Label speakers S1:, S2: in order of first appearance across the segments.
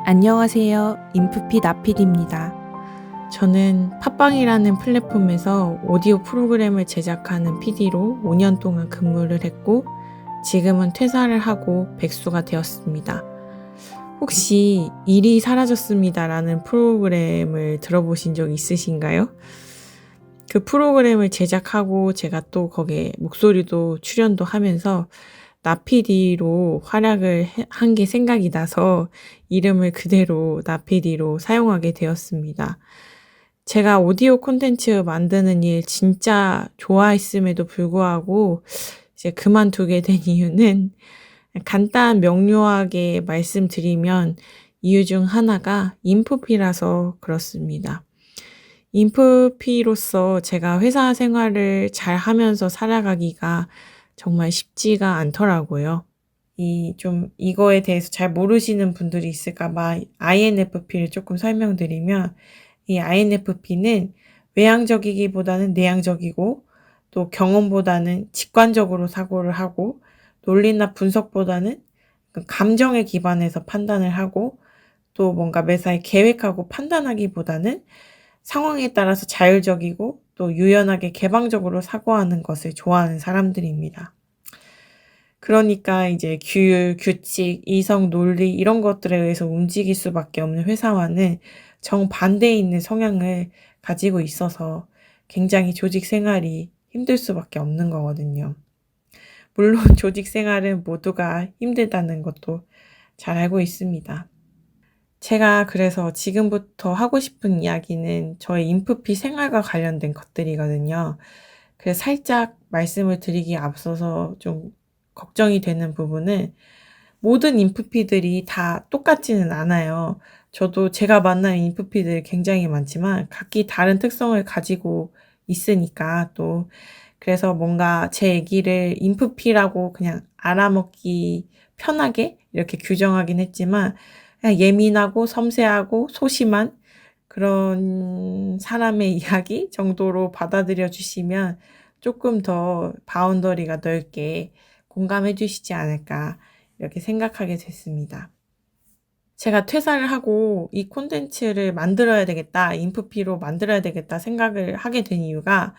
S1: 안녕하세요. 인프피 나필입니다. 저는 팟빵이라는 플랫폼에서 오디오 프로그램을 제작하는 PD로 5년 동안 근무를 했고 지금은 퇴사를 하고 백수가 되었습니다. 혹시 일이 사라졌습니다라는 프로그램을 들어보신 적 있으신가요? 그 프로그램을 제작하고 제가 또 거기에 목소리도 출연도 하면서 나피디로 활약을 한 게 생각이 나서 이름을 그대로 나피디로 사용하게 되었습니다. 제가 오디오 콘텐츠 만드는 일 진짜 좋아했음에도 불구하고 이제 그만두게 된 이유는 간단 명료하게 말씀드리면 이유 중 하나가 인프피라서 그렇습니다. 인프피로서 제가 회사 생활을 잘 하면서 살아가기가 정말 쉽지가 않더라고요. 이거에 대해서 잘 모르시는 분들이 있을까 봐 INFP를 조금 설명드리면, 이 INFP는 외향적이기보다는 내향적이고, 또 경험보다는 직관적으로 사고를 하고, 논리나 분석보다는 감정에 기반해서 판단을 하고, 또 뭔가 매사에 계획하고 판단하기보다는 상황에 따라서 자율적이고 또 유연하게 개방적으로 사고하는 것을 좋아하는 사람들입니다. 그러니까 이제 규율, 규칙, 이성, 논리 이런 것들에 의해서 움직일 수밖에 없는 회사와는 정반대에 있는 성향을 가지고 있어서 굉장히 조직 생활이 힘들 수밖에 없는 거거든요. 물론 조직 생활은 모두가 힘들다는 것도 잘 알고 있습니다. 제가 그래서 지금부터 하고 싶은 이야기는 저의 인프피 생활과 관련된 것들이거든요. 그래서 살짝 말씀을 드리기에 앞서서 좀 걱정이 되는 부분은 모든 인프피들이 다 똑같지는 않아요. 저도 제가 만난 인프피들 굉장히 많지만 각기 다른 특성을 가지고 있으니까 또 그래서 뭔가 제 얘기를 인프피라고 그냥 알아먹기 편하게 이렇게 규정하긴 했지만 그냥 예민하고 섬세하고 소심한 그런 사람의 이야기 정도로 받아들여 주시면 조금 더 바운더리가 넓게 공감해 주시지 않을까 이렇게 생각하게 됐습니다. 제가 퇴사를 하고 '이 콘텐츠를 만들어야 되겠다. 인프피로 만들어야 되겠다.' 생각을 하게 된 이유가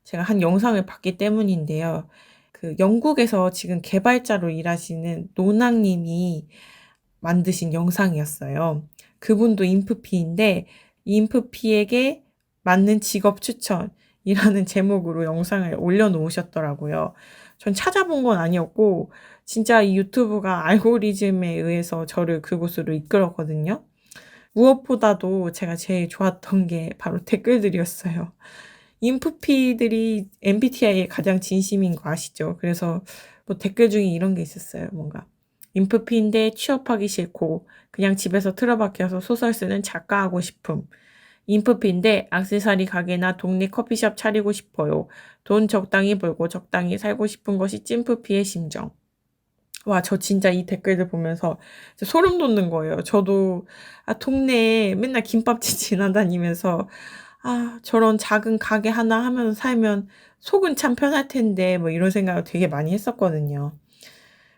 S1: 제가 한 영상을 봤기 때문인데요. 그 영국에서 지금 개발자로 일하시는 노낭 님이 만드신 영상이었어요. 그분도 인프피인데 인프피에게 맞는 직업 추천이라는 제목으로 영상을 올려 놓으셨더라고요. 전 찾아본 건 아니었고 진짜 이 유튜브가 알고리즘에 의해서 저를 그곳으로 이끌었거든요. 무엇보다도 제가 제일 좋았던 게 바로 댓글들이었어요. 인프피들이 MBTI에 가장 진심인 거 아시죠? 그래서 뭐 댓글 중에 이런 게 있었어요. 뭔가 인프피인데 취업하기 싫고 그냥 집에서 틀어박혀서 소설 쓰는 작가 하고 싶음. 인프피인데 액세서리 가게나 동네 커피숍 차리고 싶어요. 돈 적당히 벌고 적당히 살고 싶은 것이 찐프피의 심정. 와, 저 진짜 이 댓글들 보면서 진짜 소름 돋는 거예요. 저도 동네에 맨날 김밥집 지나다니면서 저런 작은 가게 하나 하면서 살면 속은 참 편할 텐데 뭐 이런 생각을 되게 많이 했었거든요.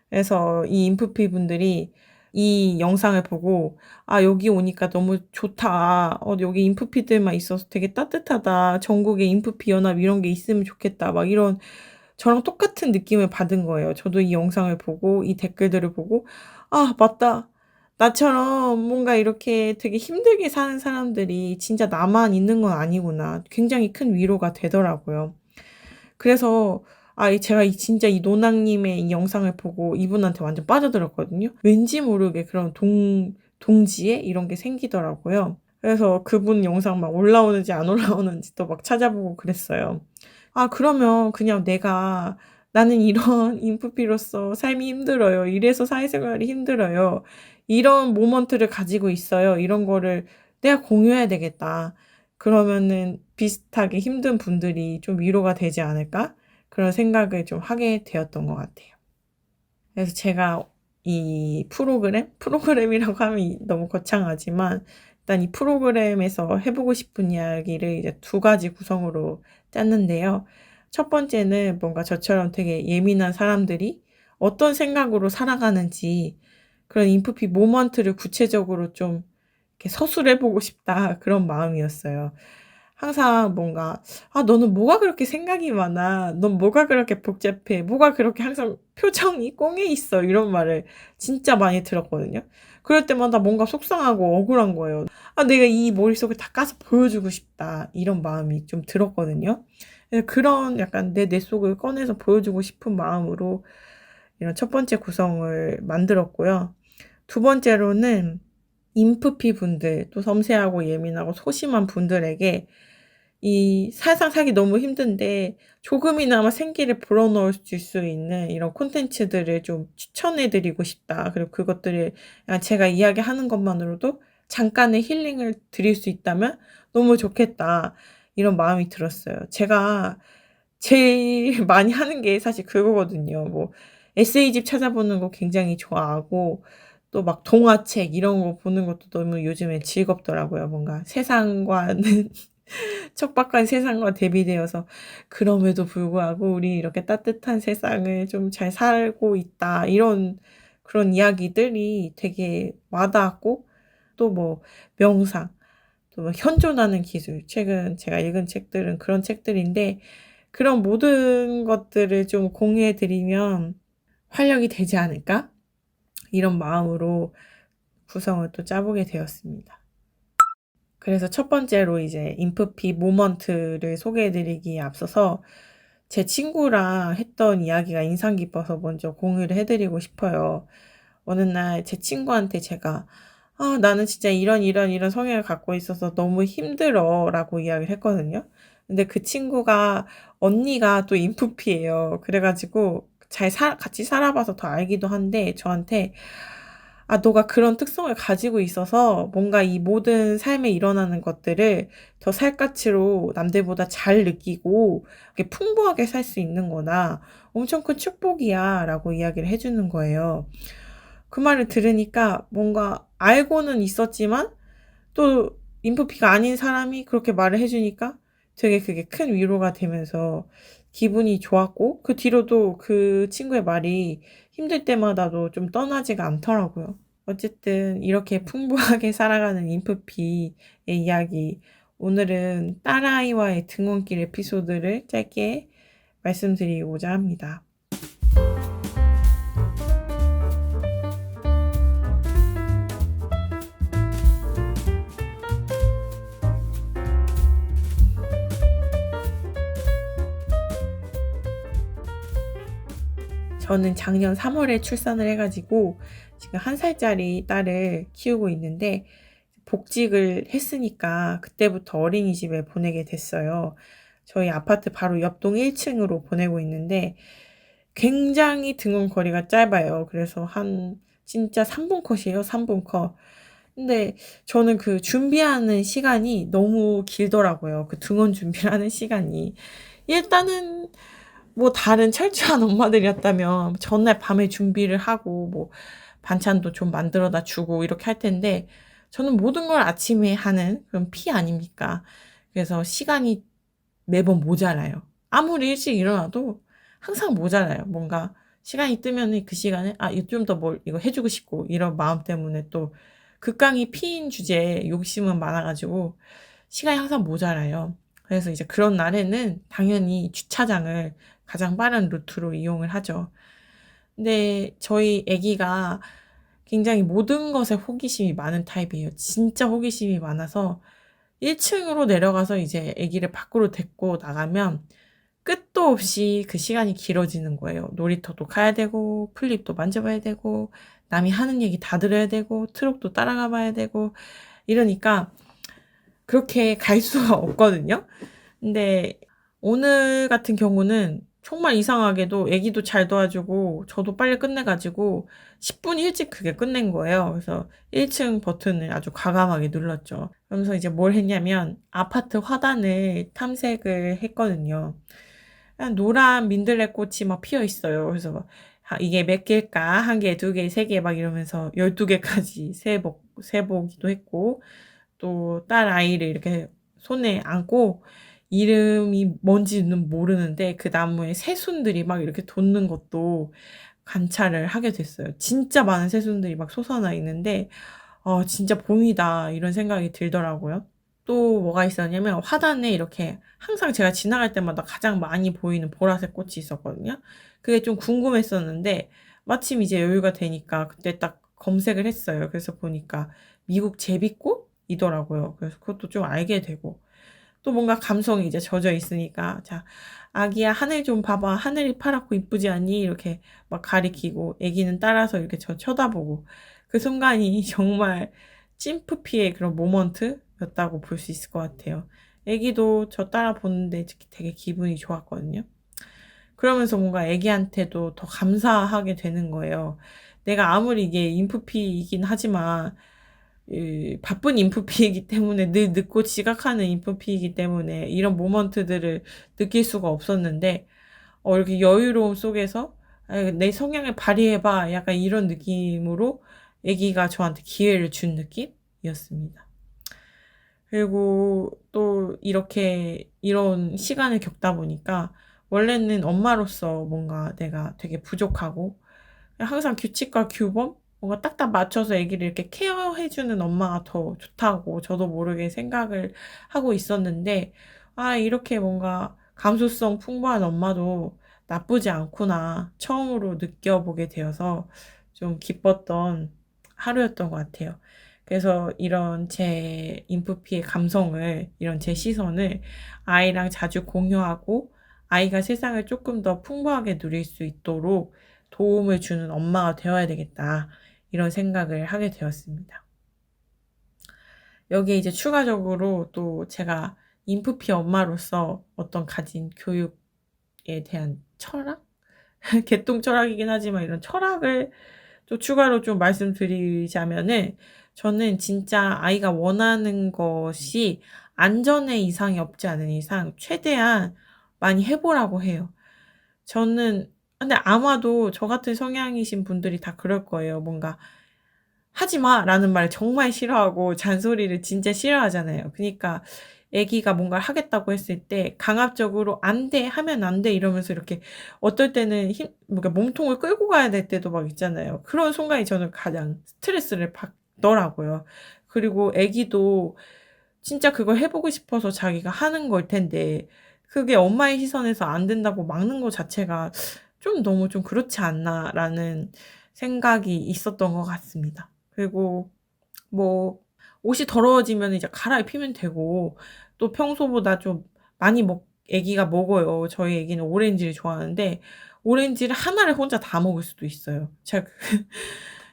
S1: 그래서 이 인프피 분들이 이 영상을 보고 여기 오니까 너무 좋다. 여기 인프피들만 있어서 되게 따뜻하다. 전국에 인프피 연합 이런 게 있으면 좋겠다.' 막 이런 저랑 똑같은 느낌을 받은 거예요. 저도 이 영상을 보고 이 댓글들을 보고 '아 맞다. 나처럼 뭔가 이렇게 되게 힘들게 사는 사람들이 진짜 나만 있는 건 아니구나.' 굉장히 큰 위로가 되더라고요. 그래서 제가 진짜 이 노낭 님의 이 영상을 보고 이분한테 완전 빠져들었거든요. 왠지 모르게 그런 동지애 이런 게 생기더라고요. 그래서 그분 영상 막 올라오는지 안 올라오는지 또 막 찾아보고 그랬어요. 그러면 그냥 내가 '나는 이런 인프피로서 삶이 힘들어요. 이래서 사회생활이 힘들어요. 이런 모먼트를 가지고 있어요. 이런 거를 내가 공유해야 되겠다. 그러면은 비슷하게 힘든 분들이 좀 위로가 되지 않을까?' 그런 생각을 좀 하게 되었던 것 같아요. 그래서 제가 이 프로그램이라고 하면 너무 거창하지만 일단 이 프로그램에서 해 보고 싶은 이야기를 이제 두 가지 구성으로 짰는데요. 첫 번째는 뭔가 저처럼 되게 예민한 사람들이 어떤 생각으로 살아가는지 그런 인프피 모먼트를 구체적으로 좀 이렇게 서술해 보고 싶다 그런 마음이었어요. 항상 뭔가 "아 너는 뭐가 그렇게 생각이 많아. 넌 뭐가 그렇게 복잡해. 뭐가 그렇게 항상 표정이 꽁해 있어." 이런 말을 진짜 많이 들었거든요. 그럴 때마다 뭔가 속상하고 억울한 거예요. '아 내가 이 머릿속을 다 까서 보여주고 싶다.' 이런 마음이 좀 들었거든요. 그런 약간 내 속을 꺼내서 보여주고 싶은 마음으로 이런 첫 번째 구성을 만들었고요. 두 번째로는 인프피 분들 또 섬세하고 예민하고 소심한 분들에게 이 세상 살기 너무 힘든데 조금이나마 생기를 불어넣을 수 있는 이런 콘텐츠들을 좀 추천해 드리고 싶다. 그리고 그것들을 그냥 제가 이야기하는 것만으로도 잠깐의 힐링을 드릴 수 있다면 너무 좋겠다. 이런 마음이 들었어요. 제가 제일 많이 하는 게 사실 그거거든요. 뭐 에세이집 찾아보는 거 굉장히 좋아하고 또 막 동화책 이런 거 보는 것도 너무 요즘에 즐겁더라고요. 뭔가 세상과는 척박한 세상과 대비되어서 그럼에도 불구하고 '우리 이렇게 따뜻한 세상을 좀 잘 살고 있다.' 이런 그런 이야기들이 되게 와 닿았고 또 뭐 명상 또 뭐 현존하는 기술 최근 제가 읽은 책들은 그런 책들인데 그런 모든 것들을 좀 공유해 드리면 '활력이 되지 않을까?' 이런 마음으로 구성을 또 짜 보게 되었습니다. 그래서 첫 번째로 이제 인프피 모먼트를 소개해 드리기에 앞서서 제 친구랑 했던 이야기가 인상 깊어서 먼저 공유를 해 드리고 싶어요. 어느 날 제 친구한테 제가 "아 나는 진짜 이런 성향을 갖고 있어서 너무 힘들어."라고 이야기를 했거든요. 근데 그 친구가 언니가 또 인프피예요. 그래 가지고 잘 같이 살아 봐서 더 알기도 한데 저한테 "아 너가 그런 특성을 가지고 있어서 뭔가 이 모든 삶에 일어나는 것들을 더 살갗으로 남들보다 잘 느끼고 이렇게 풍부하게 살 수 있는 거다. 엄청 큰 축복이야."라고 이야기를 해 주는 거예요. 그 말을 들으니까 뭔가 알고는 있었지만 또 인프피가 아닌 사람이 그렇게 말을 해 주니까 되게 그게 큰 위로가 되면서 기분이 좋았고 그 뒤로도 그 친구의 말이 힘들 때마다도 좀 떠나지가 않더라고요. 어쨌든 이렇게 풍부하게 살아가는 인프피의 이야기 오늘은 딸아이와의 등원길 에피소드를 짧게 말씀드리고자 합니다. 저는 작년 3 월에 출산을 해 가지고 지금 1 살짜리 딸을 키우고 있는데 복직을 했으니까 그때부터 어린이집에 보내게 됐어요. 저희 아파트 바로 옆 동 1 층으로 보내고 있는데 굉장히 등원 거리가 짧아요. 그래서 한 진짜 3분 컷이에요, 3분 컷. 근데 저는 그 준비하는 시간이 너무 길더라고요, 그 등원 준비를 하는 시간이. 일단은 뭐 다른 철저한 엄마들이었다면 전날 밤에 준비를 하고 뭐 반찬도 좀 만들어다 주고 이렇게 할 텐데 저는 모든 걸 아침에 하는 그런 피 아닙니까? 그래서 시간이 매번 모자라요. 아무리 일찍 일어나도 항상 모자라요. 뭔가 시간이 뜨면은 그 시간에 '아 이거 좀 더 뭘 이거 해 주고 싶고.' 이런 마음 때문에 또 극강이 피인 주제에 욕심은 많아 가지고 시간이 항상 모자라요. 그래서 이제 그런 날에는 당연히 주차장을 가장 빠른 루트로 이용을 하죠. 근데 저희 아기가 굉장히 모든 것에 호기심이 많은 타입이에요. 진짜 호기심이 많아서 1 층으로 내려가서 이제 아기를 밖으로 데리고 나가면 끝도 없이 그 시간이 길어지는 거예요. 놀이터도 가야 되고 풀잎도 만져봐야 되고 남이 하는 얘기 다 들어야 되고 트럭도 따라가 봐야 되고 이러니까 그렇게 갈 수가 없거든요. 근데 오늘 같은 경우는 정말 이상하게도 아기도 잘 도와주고 저도 빨리 끝내 가지고 10분 일찍 그게 끝낸 거예요. 그래서 1층 버튼을 아주 과감하게 눌렀죠. 그러면서 이제 뭘 했냐면 아파트 화단을 탐색을 했거든요. 그냥 노란 민들레꽃이 막 피어 있어요. 그래서 막 '아 이게 몇 개일까? 1 개, 2 개, 3개.' 막 이러면서 12 개까지 세 보기도 했고 또 딸아이를 이렇게 손에 안고 이름이 뭔지는 모르는데 그 나무에 새순들이 막 이렇게 돋는 것도 관찰을 하게 됐어요. 진짜 많은 새순들이 막 솟아나 있는데 '진짜 봄이다.' 이런 생각이 들더라고요. 또 뭐가 있었냐면 화단에 이렇게 항상 제가 지나갈 때마다 가장 많이 보이는 보라색 꽃이 있었거든요. 그게 좀 궁금했었는데 마침 이제 여유가 되니까 그때 딱 검색을 했어요. 그래서 보니까 미국 제비꽃이더라고요. 그래서 그것도 좀 알게 되고 또 뭔가 감성이 이제 젖어 있으니까 "자 아기야 하늘 좀 봐 봐. 하늘이 파랗고 이쁘지 않니?" 이렇게 막 가리키고 애기는 따라서 이렇게 저 쳐다보고 그 순간이 정말 찐프피의 그런 모먼트였다고 볼 수 있을 것 같아요. 애기도 저 따라 보는데 되게 기분이 좋았거든요. 그러면서 뭔가 애기한테도 더 감사하게 되는 거예요. 내가 아무리 이게 인프피이긴 하지만 바쁜 인프피이기 때문에 늘 늦고 지각하는 인프피이기 때문에 이런 모먼트들을 느낄 수가 없었는데 이렇게 여유로움 속에서 내 성향을 발휘해 봐.' 약간 이런 느낌으로 아기가 저한테 기회를 준 느낌이었습니다. 그리고 또 이렇게 이런 시간을 겪다 보니까 원래는 엄마로서 뭔가 내가 되게 부족하고 항상 규칙과 규범 뭔가 딱딱 맞춰서 아기를 이렇게 케어해 주는 엄마가 더 좋다고 저도 모르게 생각을 하고 있었는데 이렇게 뭔가 감수성 풍부한 엄마도 나쁘지 않구나 처음으로 느껴보게 되어서 좀 기뻤던 하루였던 것 같아요. 그래서 이런 제 인프피의 감성을 이런 제 시선을 아이랑 자주 공유하고 아이가 세상을 쪼끔 더 풍부하게 누릴 수 있도록 도움을 주는 엄마가 되어야 되겠다. 이런 생각을 하게 되었습니다. 여기에 이제 추가적으로 또 제가 인프피 엄마로서 어떤 가진 교육에 대한 철학? 개똥 철학이긴 하지만 이런 철학을 또 추가로 좀 말씀드리자면은 저는 진짜 아이가 원하는 것이 안전에 이상이 없지 않은 이상 최대한 많이 해 보라고 해요. 저는 근데 아마도 저 같은 성향이신 분들이 다 그럴 거예요. 뭔가 "하지 마."라는 말을 정말 싫어하고 잔소리를 진짜 싫어하잖아요. 그니까 아기가 뭔가를 하겠다고 했을 때 강압적으로 "안 돼. 하면 안 돼." 이러면서 이렇게 어떨 때는 그러니까 몸통을 끌고 가야 될 때도 막 있잖아요. 그런 순간이 저는 가장 스트레스를 받더라고요. 그리고 아기도 진짜 그걸 해 보고 싶어서 자기가 하는 걸 텐데 그게 엄마의 시선에서 안 된다고 막는 거 자체가 좀 '너무 좀 그렇지 않나.'라는 생각이 있었던 것 같습니다. 그리고 뭐 옷이 더러워지면 이제 갈아입히면 되고 또 평소보다 좀 많이 아기가 먹어요. 저희 아기는 오렌지를 좋아하는데 오렌지를 하나를 혼자 다 먹을 수도 있어요. 제가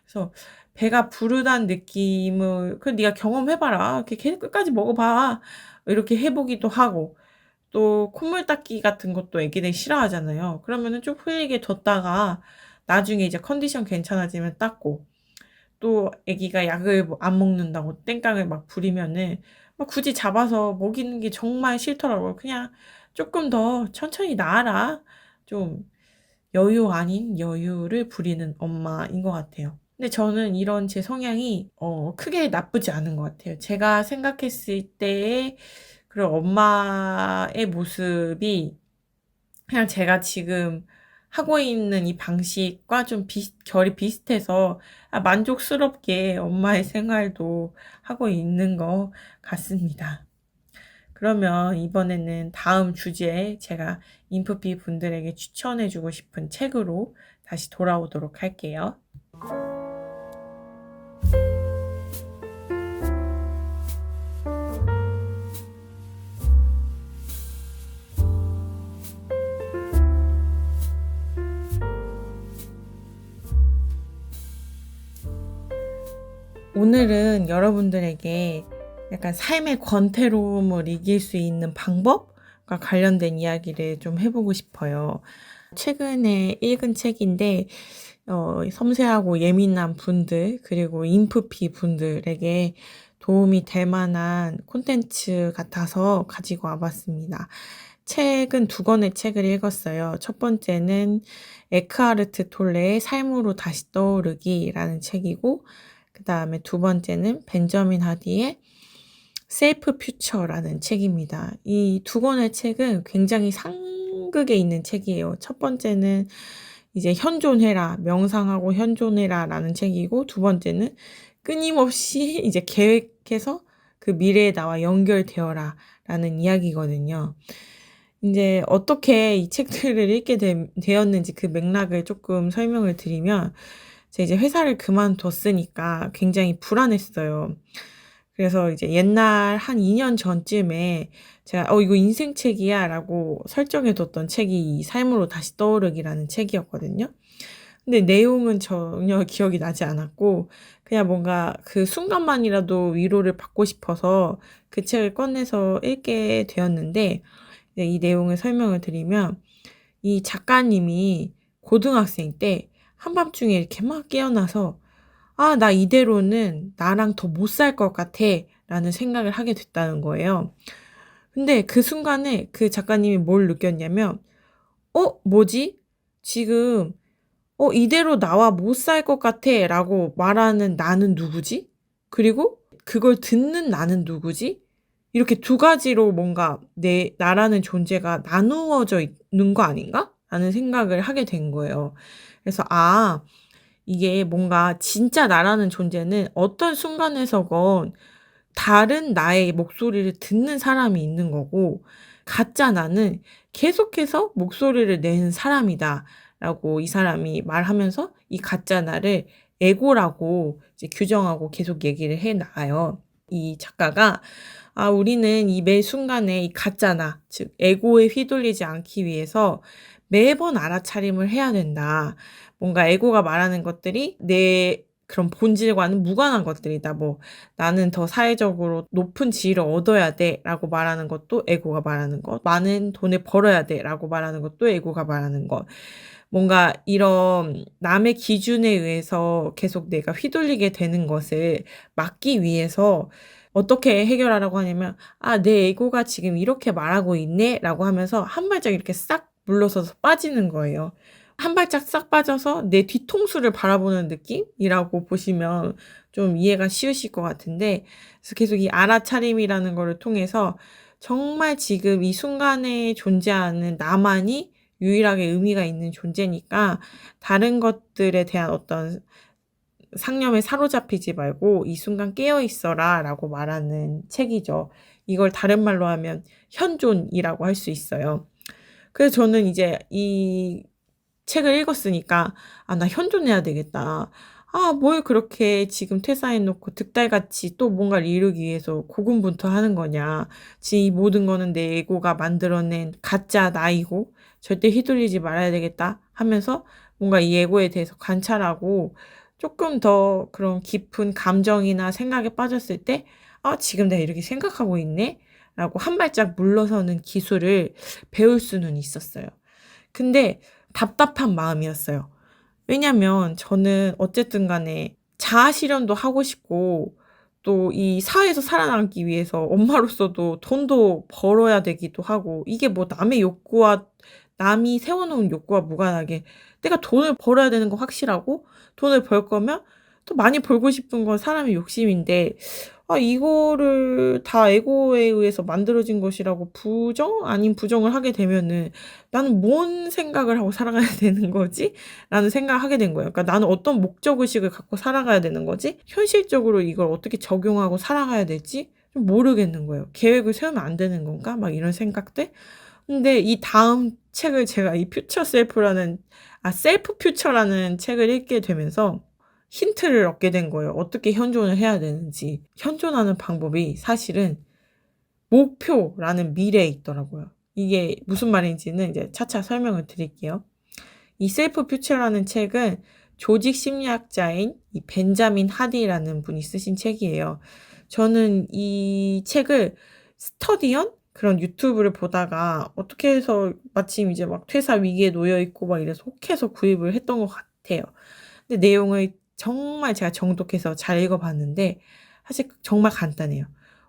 S1: 그래서 배가 부르다는 느낌을 네가 경험해 봐라. 이렇게 계속 끝까지 먹어 봐." 이렇게 해 보기도 하고 또 콧물 닦기 같은 것도 애기들이 싫어하잖아요. 그러면은 좀 흘리게 뒀다가 나중에 이제 컨디션 괜찮아지면 닦고 또 애기가 약을 뭐 안 먹는다고 땡깡을 막 부리면은 막 굳이 잡아서 먹이는 게 정말 싫더라고요. 그냥 "쪼끔 더 천천히 나아라." 좀 여유 아닌 여유를 부리는 엄마인 것 같아요. 근데 저는 이런 제 성향이 크게 나쁘지 않은 것 같아요. 제가 생각했을 때의 그런 엄마의 모습이 그냥 제가 지금 하고 있는 이 방식과 좀 결이 비슷해서 만족스럽게 엄마의 생활도 하고 있는 것 같습니다. 그러면 이번에는 다음 주제에 제가 인프피 분들에게 추천해 주고 싶은 책으로 다시 돌아오도록 할게요. 오늘은 여러분들에게 약간 삶의 권태로움을 이길 수 있는 방법과 관련된 이야기를 좀 해 보고 싶어요. 최근에 읽은 책인데 섬세하고 예민한 분들 그리고 인프피 분들에게 도움이 될 만한 콘텐츠 같아서 가지고 와 봤습니다. 책은 두 권의 책을 읽었어요. 첫 번째는 에크하르트 톨레의 삶으로 다시 떠오르기라는 책이고 그다음에 두 번째는 벤저민 하디의 세이프 퓨처라는 책입니다. 이 두 권의 책은 굉장히 상극에 있는 책이에요. 첫 번째는 이제 현존해라, 명상하고 현존해라라는 책이고, 두 번째는 끊임없이 이제 계획해서 그 미래의 나와 연결되어라라는 이야기거든요. 인제 어떻게 이 책들을 읽게 되었는지 그 맥락을 쪼끔 설명을 드리면, 제가 이제 회사를 그만뒀으니까 굉장히 불안했어요. 그래서 이제 옛날 한 2년 전쯤에 제가 '어 이거 인생책이야.'라고 설정해 뒀던 책이 이 삶으로 다시 떠오르기라는 책이었거든요. 근데 내용은 전혀 기억이 나지 않았고, 그냥 뭔가 그 순간만이라도 위로를 받고 싶어서 그 책을 꺼내서 읽게 되었는데, 네, 이 내용을 설명을 드리면, 이 작가님이 고등학생 때 한밤중에 이렇게 막 깨어나서 '아 나 이대로는 나랑 더 못 살 것 같아.'라는 생각을 하게 됐다는 거예요. 근데 그 순간에 그 작가님이 뭘 느꼈냐면 '어 뭐지? 지금 이대로 나와 못 살 것 같아.'라고 말하는 나는 누구지? 그리고 그걸 듣는 나는 누구지? 이렇게 두 가지로 뭔가 나라는 존재가 나누어져 있는 거 아닌가?'라는 생각을 하게 된 거예요. 그래서 이게 뭔가 진짜 나라는 존재는 어떤 순간에서건 다른 나의 목소리를 듣는 사람이 있는 거고, 가짜 나는 계속해서 목소리를 내는 사람이다라고 이 사람이 말하면서 이 가짜 나를 에고라고 이제 규정하고 계속 얘기를 해 나가요. 이 작가가 우리는 이 매 순간에 이 가짜 나, 즉 에고에 휘둘리지 않기 위해서 매번 알아차림을 해야 된다. 뭔가 에고가 말하는 것들이 내 그런 본질과는 무관한 것들이다. 뭐 "나는 더 사회적으로 높은 지위를 얻어야 돼."라고 말하는 것도 에고가 말하는 것, "많은 돈을 벌어야 돼."라고 말하는 것도 에고가 말하는 것. 뭔가 이런 남의 기준에 의해서 계속 내가 휘둘리게 되는 것을 막기 위해서 어떻게 해결하라고 하냐면 내 에고가 지금 이렇게 말하고 있네.'라고 하면서 한 발짝 이렇게 싹 물러서서 빠지는 거예요. 한 발짝 싹 빠져서 내 뒤통수를 바라보는 느낌이라고 보시면 좀 이해가 쉬우실 것 같은데, 그래서 계속 이 알아차림이라는 거를 통해서 정말 지금 이 순간에 존재하는 나만이 유일하게 의미가 있는 존재니까 다른 것들에 대한 어떤 상념에 사로잡히지 말고 "이 순간 깨어 있어라."라고 말하는 책이죠. 이걸 다른 말로 하면 현존이라고 할 수 있어요. 그래서 저는 이제 이 책을 읽었으니까 '아 나 현존해야 되겠다. 뭘 그렇게 지금 퇴사해 놓고 득달같이 또 뭔가를 이루기 위해서 고군분투하는 거냐. 지금 이 모든 거는 내 에고가 만들어낸 가짜 나이고 절대 휘둘리지 말아야 되겠다.' 하면서 뭔가 이 에고에 대해서 관찰하고 쪼끔 더 그런 깊은 감정이나 생각에 빠졌을 때 '아 지금 내가 이렇게 생각하고 있네.'라고 한 발짝 물러서는 기술을 배울 수는 있었어요. 근데 답답한 마음이었어요. 왜냐면 저는 어쨌든 간에 자아 실현도 하고 싶고, 또 이 사회에서 살아남기 위해서 엄마로서도 돈도 벌어야 되기도 하고, 이게 뭐 남의 욕구와 남이 세워 놓은 욕구와 무관하게 내가 돈을 벌어야 되는 건 확실하고, 돈을 벌 거면 또 많이 벌고 싶은 건 사람의 욕심인데, 이거를 다 에고에 의해서 만들어진 것이라고 부정 아닌 부정을 하게 되면은 '나는 뭔 생각을 하고 살아가야 되는 거지?' 라는 생각을 하게 된 거예요. 그러니까 '나는 어떤 목적 의식을 갖고 살아가야 되는 거지? 현실적으로 이걸 어떻게 적용하고 살아가야 될지 좀 모르겠는 거예요. '계획을 세우면 안 되는 건가?' 막 이런 생각들? 근데 이 다음 책을 제가 이 셀프 퓨처라는 책을 읽게 되면서 힌트를 얻게 된 거예요. 어떻게 현존을 해야 되는지. 현존하는 방법이 사실은 목표라는 미래에 있더라고요. 이게 무슨 말인지는 이제 차차 설명을 드릴게요. 이 셀프 퓨처라는 책은 조직 심리학자인 이 벤자민 하디라는 분이 쓰신 책이에요. 저는 이 책을 스터디언 그런 유튜브를 보다가 어떻게 해서 마침 이제 막 퇴사 위기에 놓여 있고 막 이래서 혹해서 구입을 했던 것 같아요. 근데 내용을 정말 제가 정독해서 잘 읽어 봤는데 사실 정말 간단해요.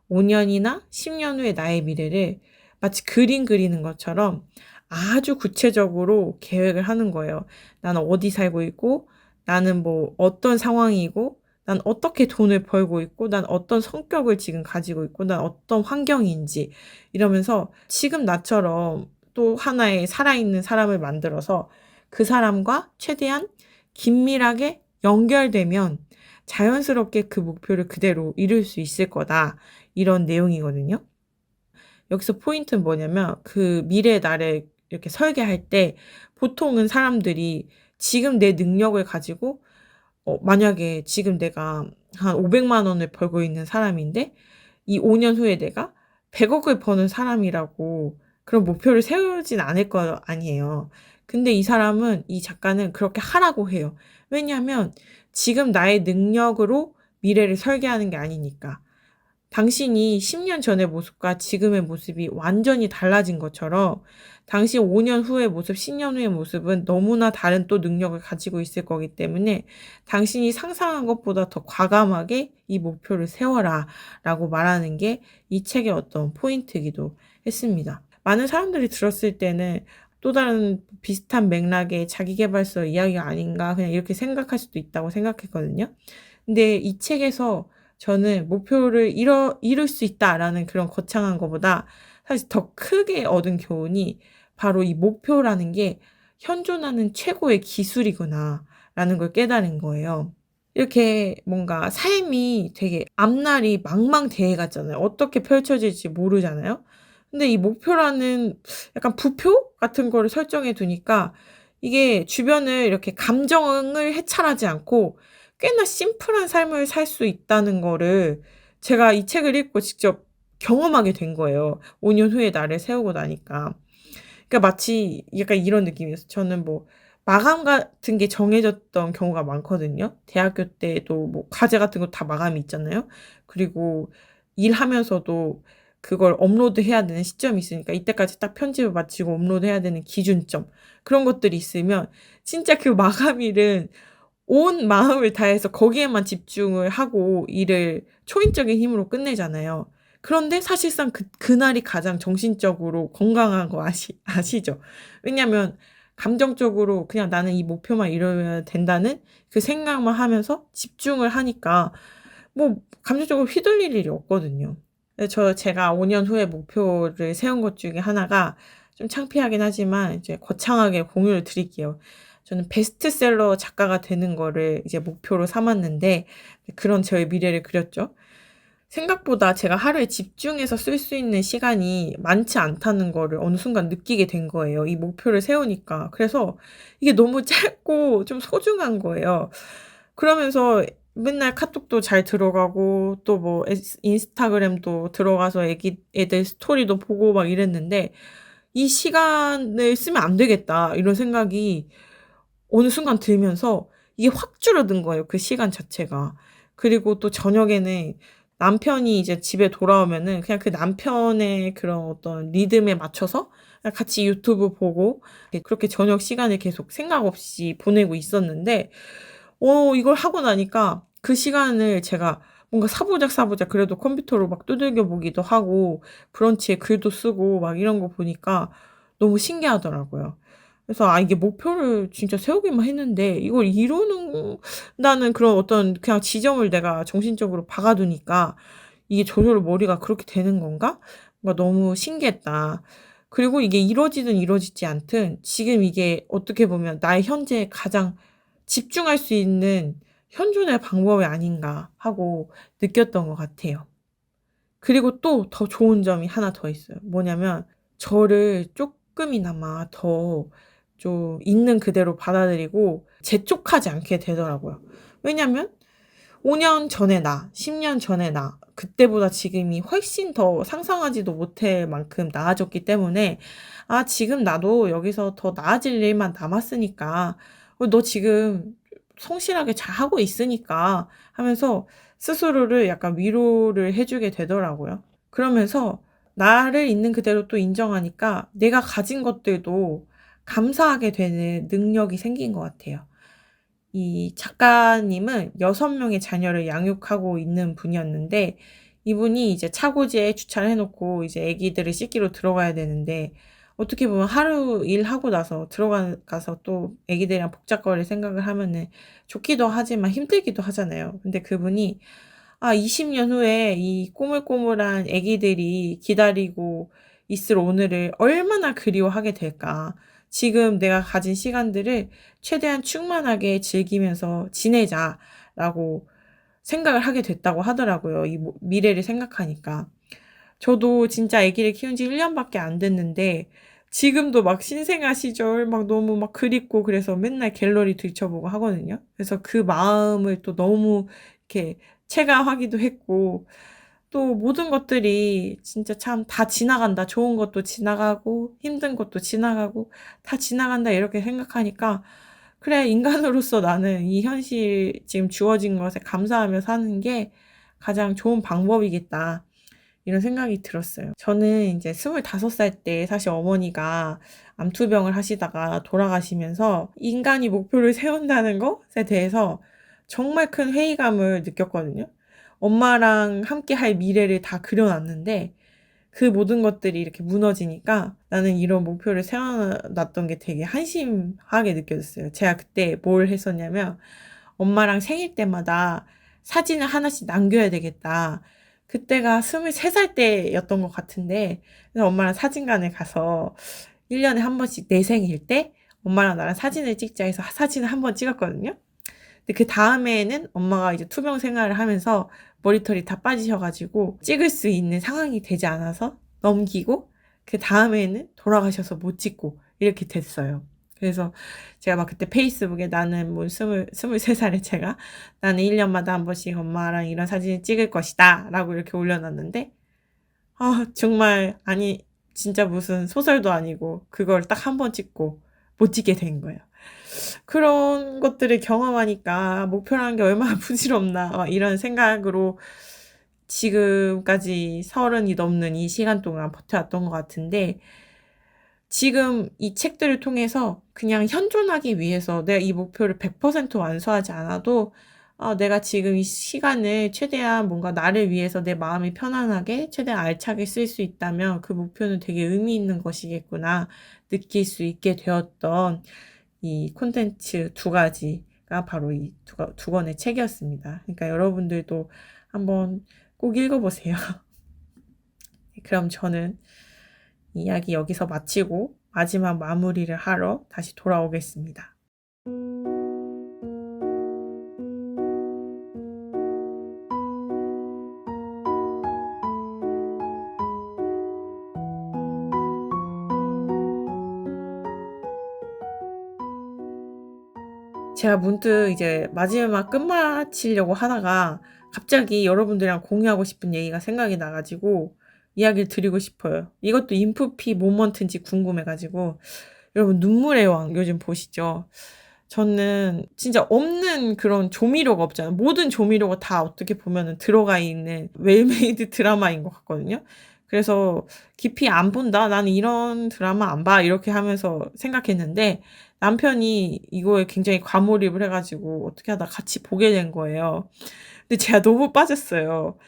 S1: 5 년이나 10년 후의 나의 미래를 마치 그림 그리는 것처럼 아주 구체적으로 계획을 하는 거예요. 나는 어디 살고 있고, 나는 뭐 어떤 상황이고, 난 어떻게 돈을 벌고 있고, 난 어떤 성격을 지금 가지고 있고, 난 어떤 환경인지 이러면서 지금 나처럼 또 하나의 살아있는 사람을 만들어서 그 사람과 최대한 긴밀하게 연결되면 자연스럽게 그 목표를 그대로 이룰 수 있을 거다. 이런 내용이거든요. 여기서 포인트는 뭐냐면 그 미래의 나를 이렇게 설계할 때 보통은 사람들이 지금 내 능력을 가지고 만약에 지금 내가 한 500만 원을 벌고 있는 사람인데 이 5년 후에 내가 100억을 버는 사람이라고 그런 목표를 세우진 않을 거 아니에요. 근데 이 작가는 그렇게 하라고 해요. 왜냐하면 지금 나의 능력으로 미래를 설계하는 게 아니니까. 당신이 10년 전의 모습과 지금의 모습이 완전히 달라진 것처럼 당신 5년 후의 모습, 10년 후의 모습은 너무나 다른 또 능력을 가지고 있을 거기 때문에 당신이 상상한 것보다 더 과감하게 이 목표를 세워라 라고 말하는 게 이 책의 어떤 포인트이기도 했습니다. 많은 사람들이 들었을 때는 또 다른 비슷한 맥락의 자기계발서 이야기가 아닌가 그냥 이렇게 생각할 수도 있다고 생각했거든요. 근데 이 책에서 저는 목표를 이룰 수 있다라는 그런 거창한 것보다 사실 더 크게 얻은 교훈이 바로 이 목표라는 게 현존하는 최고의 기술이구나라는 걸 깨달은 거예요. 이렇게 뭔가 삶이 되게 앞날이 망망대해 같잖아요. 어떻게 펼쳐질지 모르잖아요. 근데 이 목표라는 약간 부표 같은 거를 설정해 두니까 이게 주변을 이렇게 감정을 해찰하지 않고 꽤나 심플한 삶을 살 수 있다는 거를 제가 이 책을 읽고 직접 경험하게 된 거예요. 5년 후에 나를 세우고 나니까. 그러니까 마치 약간 이런 느낌이었어요. 저는 뭐 마감 같은 게 정해졌던 경우가 많거든요. 대학교 때도 뭐 과제 같은 거 다 마감이 있잖아요. 그리고 일하면서도 그걸 업로드해야 되는 시점이 있으니까 이때까지 딱 편집을 마치고 업로드해야 되는 기준점 그런 것들이 있으면 진짜 그 마감일은 온 마음을 다해서 거기에만 집중을 하고 일을 초인적인 힘으로 끝내잖아요. 그런데 사실상 그날이 가장 정신적으로 건강한 거 아시죠? 왜냐면 감정적으로 그냥 나는 이 목표만 이루어야 된다는 그 생각만 하면서 집중을 하니까 뭐 감정적으로 휘둘릴 일이 없거든요. 제가 5년 후에 목표를 세운 것 중에 하나가 좀 창피하긴 하지만 이제 거창하게 공유를 드릴게요. 저는 베스트셀러 작가가 되는 거를 이제 목표로 삼았는데 그런 저의 미래를 그렸죠. 생각보다 제가 하루에 집중해서 쓸 수 있는 시간이 많지 않다는 거를 어느 순간 느끼게 된 거예요. 이 목표를 세우니까. 그래서 이게 너무 짧고 좀 소중한 거예요. 그러면서 맨날 카톡도 잘 들어가고 또 뭐 인스타그램도 들어가서 애들 스토리도 보고 막 이랬는데 '이 시간을 쓰면 안 되겠다.' 이런 생각이 어느 순간 들면서 이게 확 줄어든 거예요, 그 시간 자체가. 그리고 또 저녁에는 남편이 이제 집에 돌아오면은 그냥 그 남편의 그런 어떤 리듬에 맞춰서 그냥 같이 유튜브 보고 그렇게 저녁 시간을 계속 생각 없이 보내고 있었는데 이걸 하고 나니까 그 시간을 제가 뭔가 사부작 그래도 컴퓨터로 막 두들겨 보기도 하고 브런치에 글도 쓰고 막 이런 거 보니까 너무 신기하더라고요. 그래서 이게 목표를 진짜 세우기만 했는데 이걸 이루는다는 그런 어떤 그냥 지점을 내가 정신적으로 박아 두니까 '이게 저절로 머리가 그렇게 되는 건가?' 뭔가 너무 신기했다. 그리고 이게 이루어지든 이루어지지 않든 지금 이게 어떻게 보면 나의 현재에 가장 집중할 수 있는 현존의 방법이 아닌가 하고 느꼈던 것 같아요. 그리고 또 더 좋은 점이 하나 더 있어요. 뭐냐면 저를 쪼끔이나마 더 좀 있는 그대로 받아들이고 재촉하지 않게 되더라고요. 왜냐면 5년 전의 나, 10년 전의 나 그때보다 지금이 훨씬 더 상상하지도 못할 만큼 나아졌기 때문에 '아 지금 나도 여기서 더 나아질 일만 남았으니까 너 지금 성실하게 잘하고 있으니까.' 하면서 스스로를 약간 위로를 해 주게 되더라고요. 그러면서 나를 있는 그대로 또 인정하니까 내가 가진 것들도 감사하게 되는 능력이 생긴 것 같아요. 이 작가님은 6 명의 자녀를 양육하고 있는 분이었는데 이분이 이제 차고지에 주차를 해 놓고 이제 아기들을 씻기로 들어가야 되는데 어떻게 보면 하루 일하고 나서 가서 또 아기들이랑 복잡거릴 생각을 하면은 좋기도 하지만 힘들기도 하잖아요. 근데 그분이 20년 후에 이 꼬물꼬물한 아기들이 기다리고 있을 오늘을 얼마나 그리워하게 될까. 지금 내가 가진 시간들을 최대한 충만하게 즐기면서 지내자라고 생각을 하게 됐다고 하더라고요. 이 미래를 생각하니까. 저도 진짜 아기를 키운 지 1년밖에 안 됐는데 지금도 막 신생아 시절 막 너무 막 그립고 그래서 맨날 갤러리 들춰보고 하거든요. 그래서 그 마음을 또 너무 이렇게 체감하기도 했고 또 모든 것들이 진짜 참 다 지나간다. 좋은 것도 지나가고 힘든 것도 지나가고 다 지나간다 이렇게 생각하니까 그래 인간으로서 나는 이 현실 지금 주어진 것에 감사하며 사는 게 가장 좋은 방법이겠다. 이런 생각이 들었어요. 저는 이제 25살 때 사실 어머니가 암투병을 하시다가 돌아가시면서 인간이 목표를 세운다는 것에 대해서 정말 큰 회의감을 느꼈거든요. 엄마랑 함께 할 미래를 다 그려놨는데 그 모든 것들이 이렇게 무너지니까 나는 이런 목표를 세워놨던 게 되게 한심하게 느껴졌어요. 제가 그때 뭘 했었냐면 엄마랑 생일 때마다 사진을 하나씩 남겨야 되겠다. 그때가 23살 때였던 것 같은데 그래서 엄마랑 사진관에 가서 1년에 한 번씩 내 생일 때 엄마랑 나랑 사진을 찍자 해서 사진을 한 번 찍었거든요. 근데 그 다음에는 엄마가 이제 투병 생활을 하면서 머리털이 다 빠지셔가지고 찍을 수 있는 상황이 되지 않아서 넘기고 그 다음에는 돌아가셔서 못 찍고 이렇게 됐어요. 그래서 제가 막 그때 페이스북에 나는 뭐 23살에 제가 나는 1년마다 한 번씩 엄마랑 이런 사진을 찍을 것이다 라고 이렇게 올려놨는데 정말 아니 진짜 무슨 소설도 아니고 그걸 딱 한 번 찍고 못 찍게 된 거예요. 그런 것들을 경험하니까 목표라는 게 얼마나 부질없나 막 이런 생각으로 지금까지 30이 넘는 이 시간 동안 버텨왔던 것 같은데 지금 이 책들을 통해서 그냥 현존하기 위해서 내가 이 목표를 100% 완수하지 않아도 내가 지금 이 시간을 최대한 뭔가 나를 위해서 내 마음이 편안하게 최대한 알차게 쓸 수 있다면 그 목표는 되게 의미 있는 것이겠구나 느낄 수 있게 되었던 이 콘텐츠 두 가지가 바로 이 두 권의 책이었습니다. 그러니까 여러분들도 한번 꼭 읽어보세요. 그럼 저는 이야기 여기서 마치고 마지막 마무리를 하러 다시 돌아오겠습니다. 제가 문득 이제 마지막 끝마치려고 하다가 갑자기 여러분들이랑 공유하고 싶은 얘기가 생각이 나가지고 이야기를 드리고 싶어요. 이것도 인프피 모먼트인지 궁금해가지고 여러분 눈물의 왕 요즘 보시죠? 저는 진짜 없는 그런 조미료가 없잖아요. 모든 조미료가 다 어떻게 보면은 들어가 있는 웰메이드 드라마인 것 같거든요. 그래서 깊이 안 본다. 나는 이런 드라마 안 봐. 이렇게 하면서 생각했는데 남편이 이거에 굉장히 과몰입을 해가지고 어떻게 하다 같이 보게 된 거예요. 근데 제가 너무 빠졌어요.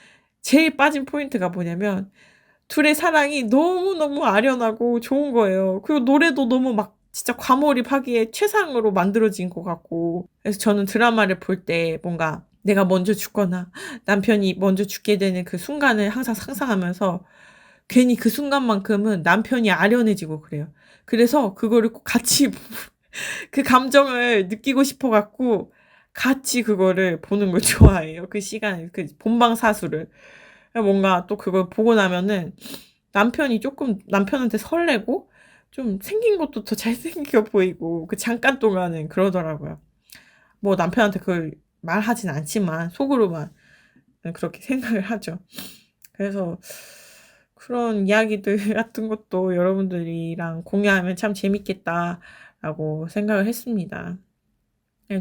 S1: 제일 빠진 포인트가 뭐냐면 둘의 사랑이 너무너무 아련하고 좋은 거예요. 그리고 노래도 너무 막 진짜 과몰입하기에 최상으로 만들어진 것 같고. 그래서 저는 드라마를 볼 때 뭔가 내가 먼저 죽거나 남편이 먼저 죽게 되는 그 순간을 항상 상상하면서 괜히 그 순간만큼은 남편이 아련해지고 그래요. 그래서 그거를 꼭 같이 그 감정을 느끼고 싶어 갖고 같이 그거를 보는 걸 좋아해요. 그 시간, 그 본방사수를. 뭔가 또 그걸 보고 나면은 남편이 조금 남편한테 설레고 좀 생긴 것도 더 잘생겨 보이고 그 잠깐 동안은 그러더라고요. 뭐 남편한테 그걸 말하진 않지만 속으로만 그렇게 생각을 하죠. 그래서 그런 이야기들 같은 것도 여러분들이랑 공유하면 참 재밌겠다라고 생각을 했습니다.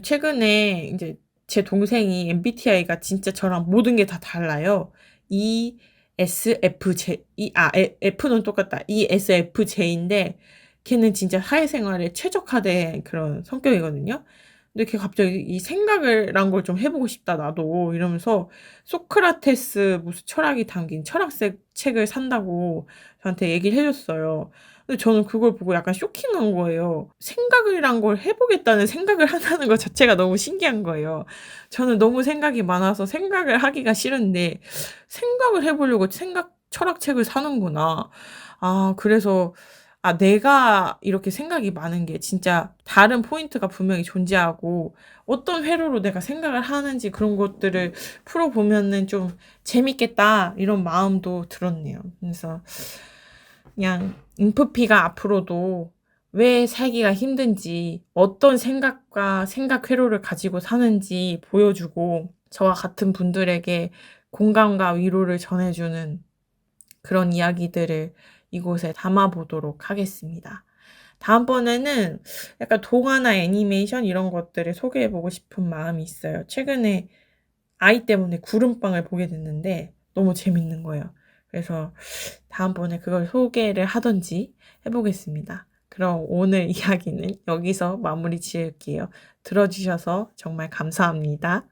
S1: 최근에 이제 제 동생이 MBTI가 진짜 저랑 모든 게 다 달라요. ESFJ, F는 똑같다. ESFJ인데 걔는 진짜 사회생활에 최적화된 그런 성격이거든요. 근데 걔 갑자기 이 생각을 걸 좀 해보고 싶다 나도 이러면서 소크라테스 무슨 철학이 담긴 철학책 책을 산다고 저한테 얘기를 해줬어요. 근데 저는 그걸 보고 약간 쇼킹한 거예요. 생각이란 걸 해보겠다는 생각을 한다는 것 자체가 너무 신기한 거예요. 저는 너무 생각이 많아서 생각을 하기가 싫은데 생각을 해보려고 철학책을 사는구나. 그래서 내가 이렇게 생각이 많은 게 진짜 다른 포인트가 분명히 존재하고 어떤 회로로 내가 생각을 하는지 그런 것들을 풀어보면은 좀 재밌겠다 이런 마음도 들었네요. 그래서 그냥 인프피가 앞으로도 왜 살기가 힘든지 어떤 생각과 생각 회로를 가지고 사는지 보여주고 저와 같은 분들에게 공감과 위로를 전해주는 그런 이야기들을 이곳에 담아보도록 하겠습니다. 다음번에는 약간 동화나 애니메이션 이런 것들을 소개해보고 싶은 마음이 있어요. 최근에 아이 때문에 구름빵을 보게 됐는데 너무 재밌는 거예요. 그래서 다음번에 그걸 소개를 하든지 해보겠습니다. 그럼 오늘 이야기는 여기서 마무리 지을게요. 들어주셔서 정말 감사합니다.